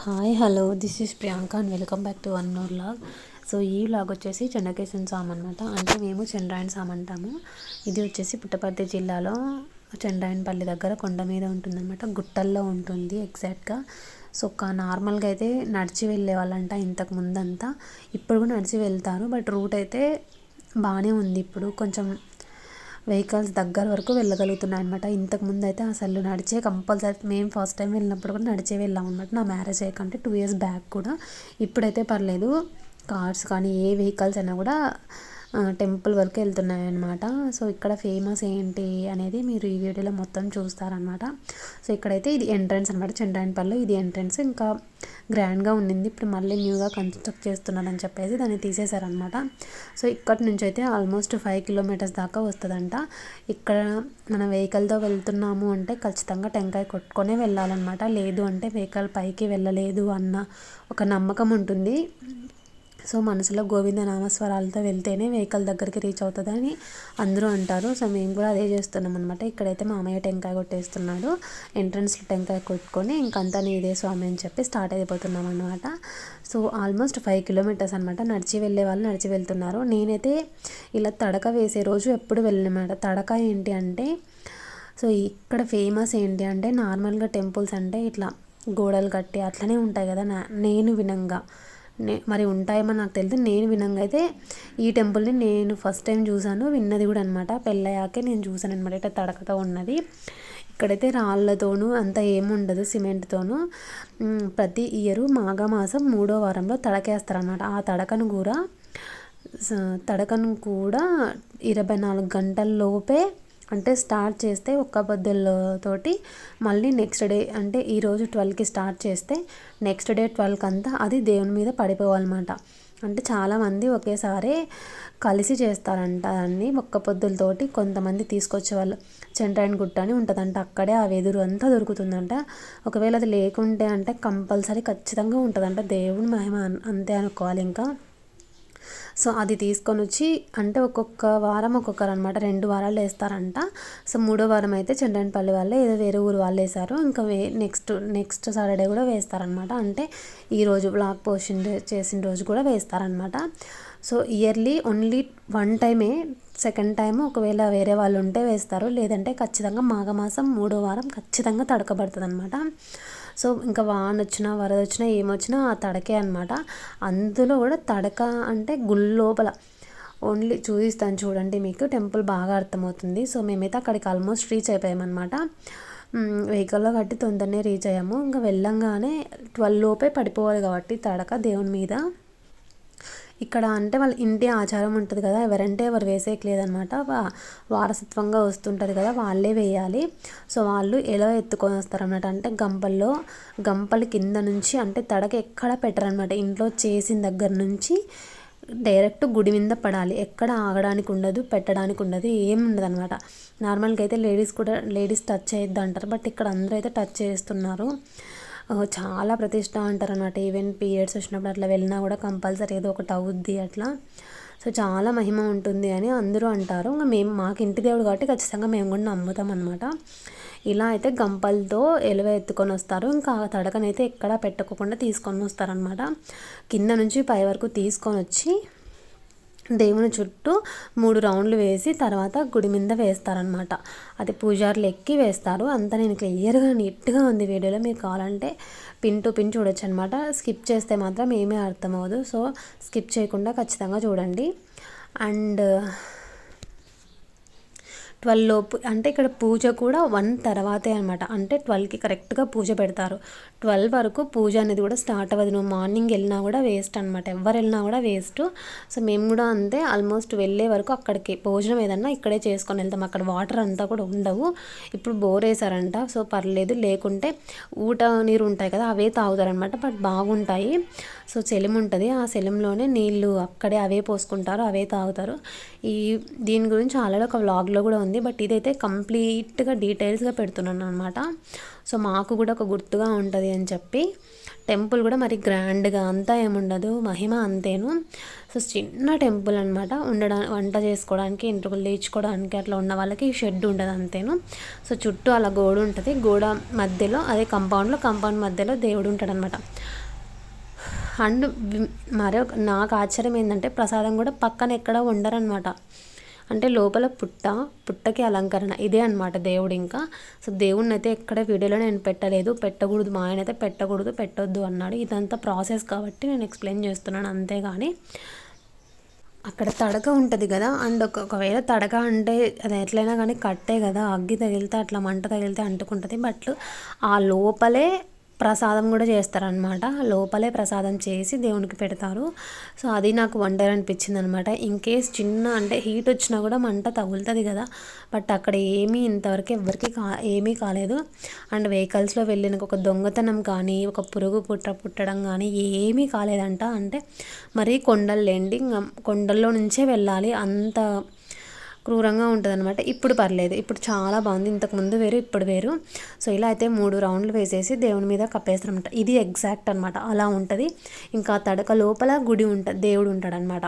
Hi hello this is Priyanka and welcome back to one more vlog. So ఈ vlog వచ్చేసి చెన్నకేశవ స్వామి అనమాట. అంటే మేము చంద్రాయణ స్వామి అంటాము. ఇది వచ్చేసి పుట్టపర్తి జిల్లాలో చంద్రాయణపల్లి దగ్గర కొండ మీద ఉంటుందన్నమాట. గుట్టల్లో ఉంటుంది ఎగ్జాక్ట్గా. సో నార్మల్గా అయితే నడిచి వెళ్ళే వాళ్ళంట ఇంతకు ముందంతా. ఇప్పుడు కూడా నడిచి వెళ్తారు, బట్ రూట్ అయితే బాగానే ఉంది. ఇప్పుడు కొంచెం వెహికల్స్ దగ్గర వరకు వెళ్ళగలుగుతున్నాయి అనమాట. ఇంతకుముందు అయితే అసలు నడిచే కంపల్సరీ. మేము ఫస్ట్ టైం వెళ్ళినప్పుడు కూడా నడిచే వెళ్ళాం అనమాట. నా మ్యారేజ్ అయ్యాకంటే 2 years బ్యాక్ కూడా. ఇప్పుడైతే పర్లేదు, కార్స్ కానీ ఏ వెహికల్స్ అయినా కూడా టెంపుల్ వరకు వెళ్తున్నాయి అనమాట. సో ఇక్కడ ఫేమస్ ఏంటి అనేది మీరు ఈ వీడియోలో మొత్తం చూస్తారనమాట. సో ఇక్కడైతే ఇది ఎంట్రన్స్ అనమాట, చంద్రాయణపల్లి. ఇది ఎంట్రన్స్ ఇంకా గ్రాండ్గా ఉండింది. ఇప్పుడు మళ్ళీ న్యూగా కన్స్ట్రక్ట్ చేస్తున్నారని చెప్పేసి దాన్ని తీసేశారనమాట. సో ఇక్కడ నుంచి అయితే ఆల్మోస్ట్ 5 kilometers దాకా వస్తుందంట. ఇక్కడ మన వెహికల్తో వెళ్తున్నాము అంటే ఖచ్చితంగా టెంకాయ కొట్టుకొనే వెళ్ళాలన్నమాట. లేదు అంటే వెహికల్ పైకి వెళ్ళలేదు అన్న ఒక నమ్మకం ఉంటుంది. సో మనసులో గోవింద నామస్వరాలతో వెళ్తేనే వెహికల్ దగ్గరికి రీచ్ అవుతుందని అందరూ అంటారు. సో మేము కూడా అదే చేస్తున్నాం అనమాట. ఇక్కడైతే మామయ్య టెంకాయ కొట్టేస్తున్నాడు. ఎంట్రన్స్లో టెంకాయ కొట్టుకొని ఇంకంతా నీదే స్వామి అని చెప్పి స్టార్ట్ అయిపోతున్నాం అనమాట. సో ఆల్మోస్ట్ 5 kilometers అనమాట. నడిచి వెళ్ళే వాళ్ళు నడిచి వెళ్తున్నారు. నేనైతే ఇలా తడక వేసే రోజు ఎప్పుడు వెళ్ళనమాట. తడక ఏంటి అంటే, సో ఇక్కడ ఫేమస్ ఏంటి అంటే, నార్మల్గా టెంపుల్స్ అంటే ఇట్లా గోడలు కట్టి అట్లనే ఉంటాయి కదా. నేను వినంగా మరి ఉంటాయేమో నాకు తెలియదు. నేను వినంగా అయితే ఈ టెంపుల్ని నేను ఫస్ట్ టైం చూసాను, విన్నది కూడా అనమాట. పెళ్ళయ్యాకే నేను చూసాను అనమాట. ఇట్లా తడకతో ఉన్నది. ఇక్కడైతే రాళ్ళతోనూ అంత ఏముండదు, సిమెంట్తోనూ. ప్రతి ఇయరు మాఘమాసం 3వ వారంలో తడకేస్తారనమాట. ఆ తడకను కూడా 24 గంటల్లోపే, అంటే స్టార్ట్ చేస్తే ఒక్క పొద్దులతోటి మళ్ళీ నెక్స్ట్ డే, అంటే ఈరోజు 12కి స్టార్ట్ చేస్తే నెక్స్ట్ డే 12కి అంతా అది దేవుని మీద పడిపోవాలన్నమాట. అంటే చాలామంది ఒకేసారి కలిసి చేస్తారంట అన్నీ ఒక్క పొద్దులతోటి. కొంతమంది తీసుకొచ్చే వాళ్ళు చంద్రాయణ గుట్ట అని ఉంటుందంట, అక్కడే ఆ వెదురు అంతా దొరుకుతుందంట. ఒకవేళ అది లేకుంటే అంటే కంపల్సరీ ఖచ్చితంగా ఉంటుందంట. దేవుని మహిమ అంతే అనుకోవాలి ఇంకా. సో అది తీసుకొని వచ్చి, అంటే ఒక్కొక్క వారం ఒక్కొక్కరు అనమాట, 2 వారాలు వేస్తారంట. సో 3వ వారం అయితే చంద్రాయణపల్లి వాళ్ళే, ఏదో వేరే ఊరు వాళ్ళు వేశారు. ఇంకా నెక్స్ట్ సాటర్డే కూడా వేస్తారనమాట. అంటే ఈరోజు బ్లాగ్ పోస్ట్ చేసిన రోజు కూడా వేస్తారనమాట. సో ఇయర్లీ ఓన్లీ 1 టైమే. సెకండ్ టైం ఒకవేళ వేరే వాళ్ళు ఉంటే వేస్తారు, లేదంటే ఖచ్చితంగా మాఘమాసం 3వ వారం ఖచ్చితంగా తడకబడుతుంది అనమాట. సో ఇంకా వాన వచ్చినా వరద వచ్చినా ఏమొచ్చినా ఆ తడకే అనమాట. అందులో కూడా తడక అంటే గుడి లోపల ఓన్లీ చూపిస్తాను చూడండి, మీకు టెంపుల్ బాగా అర్థమవుతుంది. సో మేమైతే అక్కడికి ఆల్మోస్ట్ రీచ్ అయిపోయామన్నమాట. వెహికల్లో కట్టి తొందరనే రీచ్ అయ్యాము. ఇంకా వెళ్ళంగానే 12 లోపే పడిపోవాలి కాబట్టి తడక దేవుని మీద. ఇక్కడ అంటే వాళ్ళ ఇంటి ఆచారం ఉంటుంది కదా, ఎవరంటే ఎవరు వేసేయట్లేదనమాట. వారసత్వంగా వస్తుంటుంది కదా, వాళ్ళే వేయాలి. సో వాళ్ళు ఎలా ఎత్తుకొని వస్తారనమాట అంటే గంపల కింద నుంచి, అంటే తడక ఎక్కడ పెట్టరనమాట. ఇంట్లో చేసిన దగ్గర నుంచి డైరెక్ట్ గుడి మీద పడాలి. ఎక్కడ ఆగడానికి ఉండదు, పెట్టడానికి ఉండదు, ఏమి ఉండదు అనమాట. నార్మల్గా అయితే లేడీస్ టచ్ చేయొద్దు అంటారు, బట్ ఇక్కడ అందరూ అయితే టచ్ చేస్తున్నారు. చాలా ప్రతిష్ట అంటారు అనమాట. ఈవెన్ పీరియడ్స్ వచ్చినప్పుడు అట్లా వెళ్ళినా కూడా కంపల్సరీ ఏదో ఒకటి అవుద్ది అట్లా. సో చాలా మహిమ ఉంటుంది అని అందరూ అంటారు. ఇంకా మాకు ఇంటి దేవుడు కాబట్టి ఖచ్చితంగా మేము కూడా నమ్ముతాం అనమాట. ఇలా అయితే గంపలతో ఎలువ ఎత్తుకొని వస్తారు. ఇంకా తడకనైతే ఎక్కడా పెట్టుకోకుండా తీసుకొని వస్తారనమాట. కింద నుంచి పై వరకు తీసుకొని వచ్చి దేవుని చుట్టూ 3 రౌండ్లు వేసి తర్వాత గుడి మీద వేస్తారనమాట. అది పూజారులు ఎక్కి వేస్తారు. అంతా నేను క్లియర్గా నీట్గా ఉంది వీడియోలో, మీరు కావాలంటే పిన్ టు పిన్ చూడొచ్చు అనమాట. స్కిప్ చేస్తే మాత్రం ఏమీ అర్థమవుదు. సో స్కిప్ చేయకుండా ఖచ్చితంగా చూడండి. అండ్ 12 లోపు, అంటే ఇక్కడ పూజ కూడా 1 తర్వాతే అనమాట. అంటే 12కి కరెక్ట్గా పూజ పెడతారు. 12 వరకు పూజ అనేది కూడా స్టార్ట్ అవ్వదు. నువ్వు మార్నింగ్ వెళ్ళినా కూడా వేస్ట్ అనమాట, ఎవరు వెళ్ళినా కూడా వేస్ట్. సో మేము కూడా అంతే, ఆల్మోస్ట్ వెళ్ళే వరకు అక్కడికి భోజనం ఏదన్నా ఇక్కడే చేసుకొని వెళ్తాం. అక్కడ వాటర్ అంతా కూడా ఉండవు. ఇప్పుడు బోర్ వేసారంట, సో పర్లేదు. లేకుంటే ఊట నీరు ఉంటాయి కదా, అవే తాగుతారనమాట. బట్ బాగుంటాయి. సో సెలిం ఉంటుంది, ఆ సెలింలోనే నీళ్ళు అక్కడే అవే పోసుకుంటారు, అవే తాగుతారు. దీని గురించి ఆల్రెడీ ఒక వ్లాగ్లో కూడా ఉంది, బట్ ఇదైతే కంప్లీట్గా డీటెయిల్స్గా పెడుతున్నాను అనమాట. సో మాకు కూడా ఒక గుర్తుగా ఉంటుంది అని చెప్పి టెంపుల్ కూడా మరి గ్రాండ్గా అంతా ఏముండదు, మహిమ అంతేను. సో చిన్న టెంపుల్ అనమాట. వంట చేసుకోవడానికి, ఎంట్రుకలు తీర్చుకోవడానికి అట్లా ఉన్న వాళ్ళకి షెడ్ ఉంటుంది అంతేను. సో చుట్టూ అలా గోడ ఉంటుంది, గోడ మధ్యలో అదే కాంపౌండ్ మధ్యలో దేవుడు ఉంటాడు అనమాట. అండ్ నాకు ఆశ్చర్యం ఏంటంటే ప్రసాదం కూడా పక్కన ఎక్కడ ఉండరనమాట. అంటే లోపల పుట్టకి అలంకరణ ఇదే అనమాట దేవుడు. ఇంకా సో దేవుడిని అయితే ఎక్కడ వీడియోలో నేను పెట్టకూడదు, మా ఆయన అయితే పెట్టొద్దు అన్నాడు. ఇదంతా ప్రాసెస్ కాబట్టి నేను ఎక్స్ప్లెయిన్ చేస్తున్నాను అంతేగాని. అక్కడ తడక ఉంటుంది కదా, అండ్ ఒకవేళ తడక అంటే అది ఎట్లయినా కానీ కట్టే కదా, అగ్గి తగిలితే అట్లా మంట తగిలితే అంటుకుంటుంది. బట్ ఆ లోపలే ప్రసాదం కూడా చేస్తారనమాట. లోపలే ప్రసాదం చేసి దేవునికి పెడతారు. సో అది నాకు వండర్ అనిపించింది అనమాట. ఇన్ కేస్ చిన్న అంటే హీట్ వచ్చినా కూడా మంట తగులుతుంది కదా, బట్ అక్కడ ఇంతవరకు ఎవరికి ఏమీ కాలేదు. అండ్ వెహికల్స్లో వెళ్ళిన ఒక దొంగతనం కానీ, ఒక పురుగు పుట్టడం కానీ ఏమీ కాలేదంట. అంటే మరీ కొండల్లో నుంచే వెళ్ళాలి, అంత క్రూరంగా ఉంటుంది అనమాట. ఇప్పుడు పర్లేదు, ఇప్పుడు చాలా బాగుంది. ఇంతకుముందు వేరు, ఇప్పుడు వేరు. సో ఇలా అయితే 3 రౌండ్లు వేసేసి దేవుని మీద కప్పేస్తారనమాట. ఇది ఎగ్జాక్ట్ అనమాట, అలా ఉంటుంది. ఇంకా తడక లోపల గుడి ఉంటుంది, దేవుడు ఉంటాడనమాట.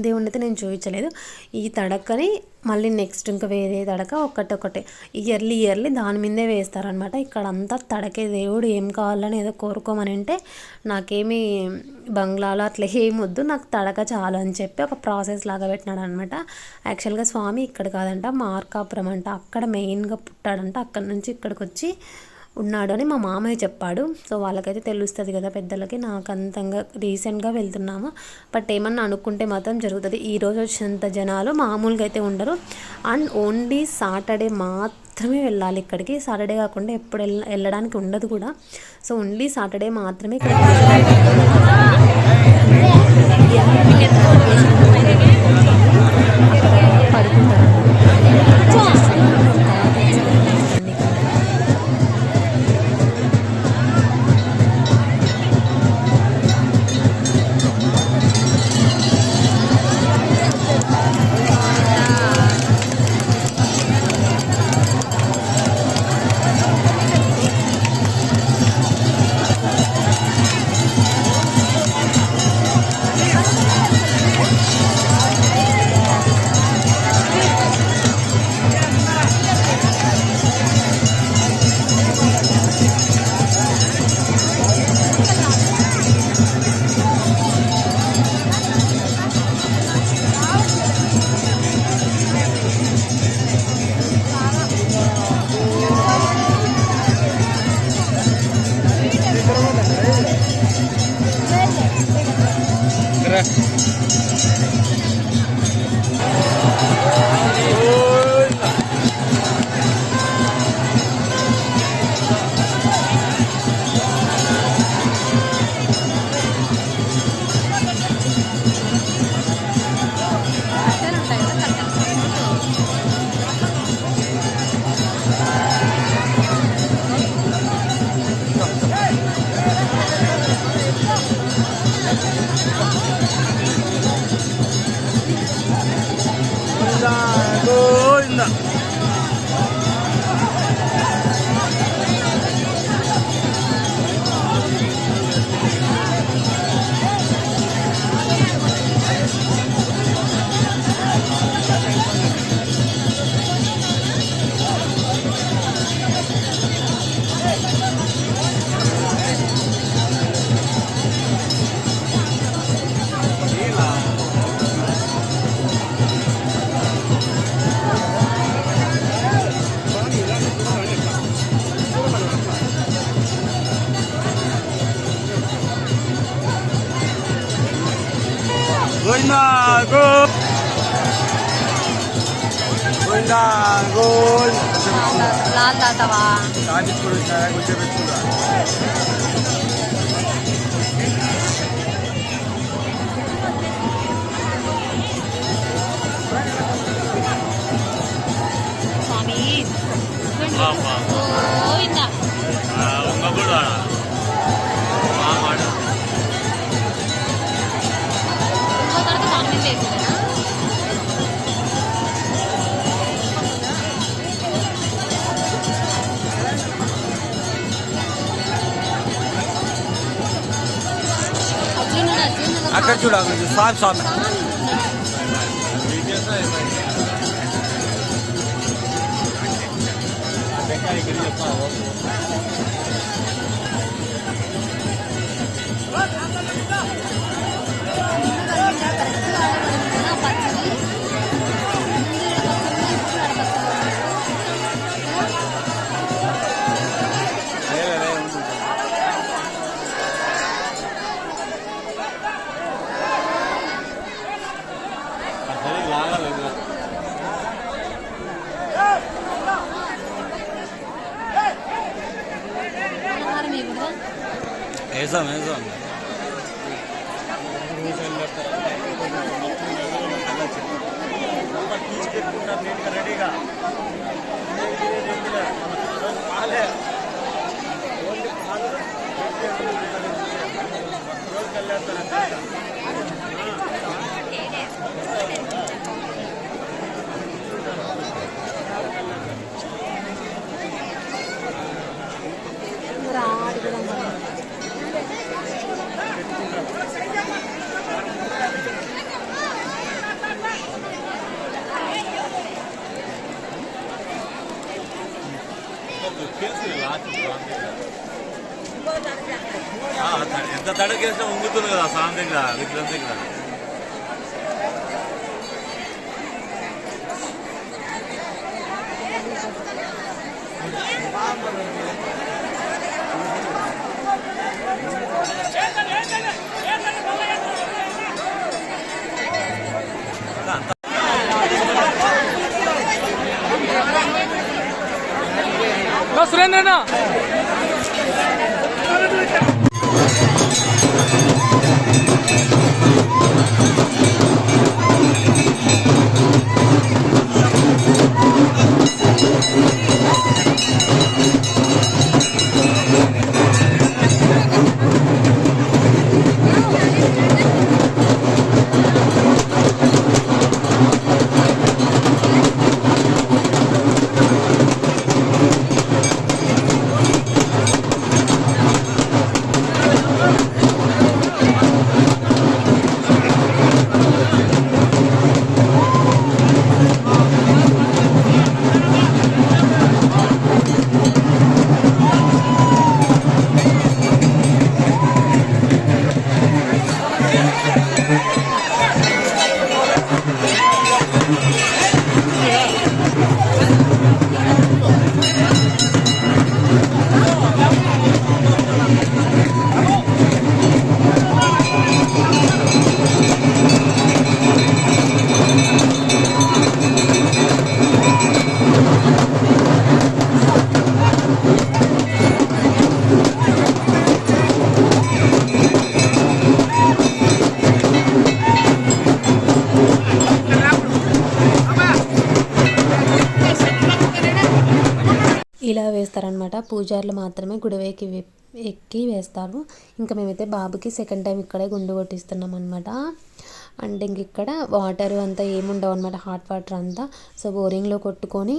దేవుడిని అయితే నేను చూపించలేదు. ఈ తడకని మళ్ళీ నెక్స్ట్ ఇంకా వేరే తడక ఒకటే ఇయర్లీ దాని మీదే వేస్తారనమాట. ఇక్కడ అంతా తడకే. దేవుడు ఏం కావాలని ఏదో కోరుకోమని అంటే నాకేమీ బంగ్లాలో అట్లా ఏం వద్దు, నాకు తడక చాలు అని చెప్పి ఒక ప్రాసెస్ లాగా పెట్టినాడు అనమాట. యాక్చువల్గా స్వామి ఇక్కడ కాదంట, మార్కాపురం అంట, అక్కడ మెయిన్గా పుట్టాడంట. అక్కడ నుంచి ఇక్కడికి వచ్చి ఉన్నాడు అని మా మామయ్య చెప్పాడు. సో వాళ్ళకైతే తెలుస్తుంది కదా పెద్దలకి. నాకు అంతంగా రీసెంట్గా వెళ్తున్నాము, బట్ ఏమన్నా అనుకుంటే మాత్రం జరుగుతుంది. ఈరోజు వచ్చినంత జనాలు మామూలుగా అయితే ఉండరు. అండ్ ఓన్లీ సాటర్డే మాత్రమే వెళ్ళాలి ఇక్కడికి. సాటర్డే కాకుండా ఎప్పుడు వెళ్ళడానికి ఉండదు కూడా. సో ఓన్లీ సాటర్డే మాత్రమే ఇక్కడ పడుకుంటారు. लाल दातवा स्वामी गोविंदा అక్కడ చూడు స్వామి స్వామి వేసాం వేసాం రెడీగా ఎంత తడకేసినా ఉంగుతుంది కదా స్వామి దగ్గర విగ్రహం దగ్గర. సురేంద్రనా ఇలా వేస్తారనమాట. పూజారులు మాత్రమే గుడివైకి ఎక్కి వేస్తారు. ఇంకా మేమైతే బాబుకి సెకండ్ టైం ఇక్కడే గుండు కొట్టిస్తున్నాం అనమాట. అంటే ఇంక ఇక్కడ వాటర్ అంతా ఏముండవు అనమాట, హాట్ వాటర్ అంతా. సో బోరింగ్లో కొట్టుకొని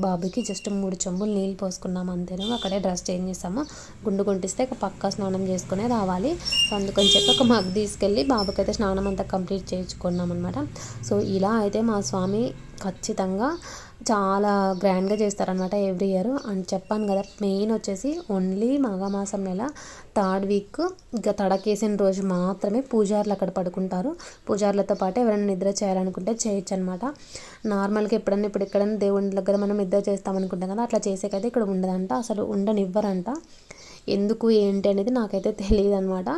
బాబుకి జస్ట్ 3 చెంబులు నీళ్ళు పోసుకున్నాము అంతేనా. అక్కడే డ్రెస్ చేంజ్ చేసాము. గుండు కొట్టిస్తే పక్కా స్నానం చేసుకునే రావాలి. సో అందుకని చెప్పి ఒక మగ్ తీసుకెళ్ళి బాబుకి అయితే స్నానం అంతా కంప్లీట్ చేయించుకున్నాం అనమాట. సో ఇలా అయితే మా స్వామి ఖచ్చితంగా చాలా గ్రాండ్గా చేస్తారనమాట ఎవ్రీ ఇయర్. అని చెప్పాను కదా, మెయిన్ వచ్చేసి ఓన్లీ మాఘమాసం నెల 3rd వీక్ ఇంకా తడకేసిన రోజు మాత్రమే పూజారులు అక్కడ పడుకుంటారు. పూజారులతో పాటు ఎవరైనా నిద్ర చేయాలనుకుంటే చేయొచ్చు అనమాట. నార్మల్గా ఇప్పుడు ఎక్కడైనా దేవుని దగ్గర మనం నిద్ర చేస్తామనుకుంటాం కదా, అట్లా చేసేకైతే ఇక్కడ ఉండదంట, అసలు ఉండనివ్వరంట. ఎందుకు ఏంటి అనేది నాకైతే తెలియదు అనమాట.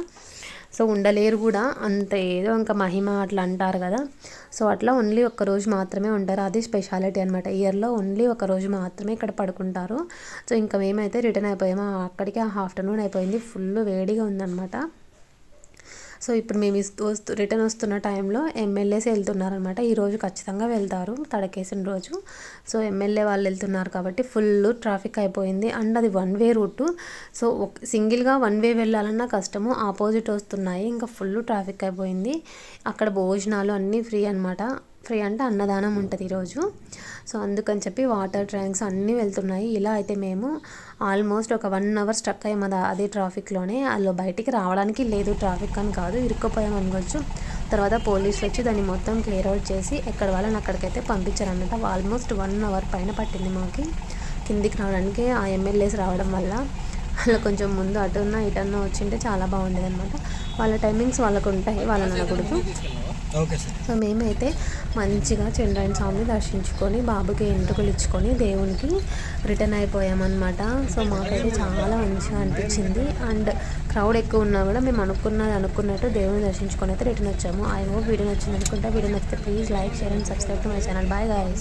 సో ఉండలేరు కూడా, అంత ఏదో ఇంకా మహిమ అట్లా అంటారు కదా. సో అట్లా ఓన్లీ ఒక్కరోజు మాత్రమే ఉంటారు. అది స్పెషాలిటీ అనమాట. ఇయర్లో ఓన్లీ ఒకరోజు మాత్రమే ఇక్కడ పడుకుంటారు. సో ఇంకా మేమైతే రిటర్న్ అయిపోయాము. అక్కడికి ఆఫ్టర్నూన్ అయిపోయింది, ఫుల్ వేడిగా ఉందన్నమాట. సో ఇప్పుడు మేము రిటర్న్ వస్తున్న టైంలో ఎమ్మెల్యేస్ వెళ్తున్నారనమాట. ఈరోజు ఖచ్చితంగా వెళ్తారు తడకేసిన రోజు. సో ఎమ్మెల్యే వాళ్ళు వెళ్తున్నారు కాబట్టి ఫుల్ ట్రాఫిక్ అయిపోయింది. అండ్ అది 1 వే రూటు. సో సింగిల్గా 1 వే వెళ్ళాలన్నా కష్టము, ఆపోజిట్ వస్తున్నాయి, ఇంకా ఫుల్ ట్రాఫిక్ అయిపోయింది. అక్కడ భోజనాలు అన్నీ ఫ్రీ అనమాట. ఫ్రీ అంటే అన్నదానం ఉంటుంది ఈరోజు. సో అందుకని చెప్పి వాటర్ ట్యాంక్స్ అన్నీ వెళ్తున్నాయి. ఇలా అయితే మేము ఆల్మోస్ట్ ఒక 1 అవర్ స్టక్ అయ్యాము అదే ట్రాఫిక్లోనే. అందులో బయటికి రావడానికి లేదు, ట్రాఫిక్ అని కాదు, ఇరుక్కుపోయాము అనుకోవచ్చు. తర్వాత పోలీసులు వచ్చి దాన్ని మొత్తం క్లియర్ అవుట్ చేసి ఎక్కడ వాళ్ళని అక్కడికైతే పంపించారన్నమాట. ఆల్మోస్ట్ 1 అవర్ పైన పట్టింది మాకు కిందికి రావడానికి. ఆ ఎమ్మెల్యేస్ రావడం వల్ల అలా కొంచెం ముందు అటున్న ఇటన్నా వచ్చింటే చాలా బాగుండేది అనమాట. వాళ్ళ టైమింగ్స్ వాళ్ళకు ఉంటాయి, వాళ్ళని అనకూడదు. సో మేమైతే మంచిగా చంద్రాయణ స్వామిని దర్శించుకొని బాబుకి ఎంట్రుకలు ఇచ్చుకొని దేవునికి రిటర్న్ అయిపోయామన్నమాట. సో మాకైతే చాలా మంచిగా అనిపించింది. అండ్ క్రౌడ్ ఎక్కువ ఉన్నా కూడా మేము అనుకున్నట్టు దేవుని దర్శించుకొని అయితే రిటర్న్ వచ్చాము. ఐ హోప్ వీడియో నచ్చింది అనుకుంటా. వీడియో నచ్చితే please like, share and subscribe to my channel. Bye guys.